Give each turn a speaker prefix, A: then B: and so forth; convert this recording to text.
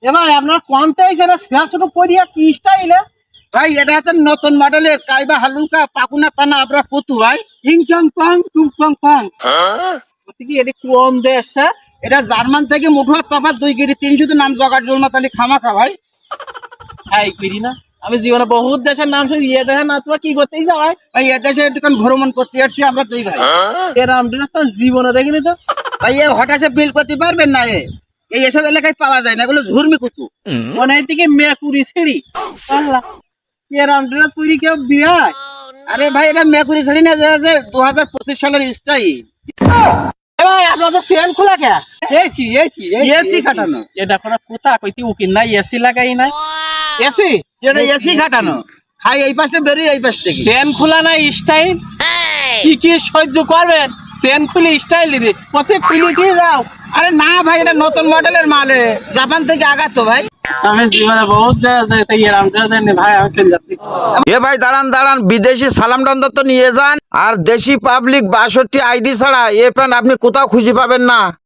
A: এ ভাই আপনার কোনটা হইছে না ছোট করিয়া কি স্টাইলে?
B: ভাই এটা তো নতুন মডেলের কাইবা হালুকা পাকুনা তানা আমরা কতু ভাই।
A: ইং চং পাং তুং পাং পাং। কি এটা কোন দেশ?
B: এটা জার্মান থেকে মুঠোয়া তফাৎ 2 কেজি 300 নাম জগার জলমা তালি খামাখা ভাই।
A: খাই করি না আমি জীবনে বহুত দেশের নাম শুনি, এ দেশের না তোমরা কি করতেই যাও ভাই?
B: ভাই এদেশে একটু ভ্রমণ করতে আসছি আমরা দুই ভাই।
A: এরাম ড্রেস তো জীবনে দেখিনি তো।
B: ভাই এ হঠাৎ বিল করতে পারবেন না এই এসব এলাকায় পাওয়া যায় না, এগুলো ঝুরমি কুতু।
A: মনে হয় থেকে মেকুরি ছিড়ি আল্লাহ, এরাম ড্রেস পরি কেউ বিরাট।
B: আরে ভাই এটা মেকুরি ছাড়ি না, যে 2025 সালের স্টাইল।
A: এ ভাই আপনাদের সেন খোলা কে? এইছি
B: এসি খাটানো।
A: এটা কোন কোথা কইতি উকিল নাই, এসি লাগাই নাই। এসি
B: এটা এসি খাটানো, খাই এই পাশে বেরিয়ে এই পাশ থেকে।
A: সেন খোলা নাই স্টাইল কি সহ্য করবেন? সেন খুলে স্টাইল দিদি পথে খুলে দিয়ে যাও।
B: আরে না ভাই এটা নতুন মডেলের মালে, জাপান থেকে আগাতো ভাই।
A: আমি জীবনে বহুত এরাম ড্রেস দেয়নি ভাই, আমি চলে যাচ্ছি।
B: এ ভাই দাঁড়ান দাঁড়ান, বিদেশি সালাম ডন্দর তো নিয়ে যান, আর দেশি পাবলিক 62 আইডি ছাড়া এ প্যান্ট আপনি কোথাও খুঁজে পাবেন না।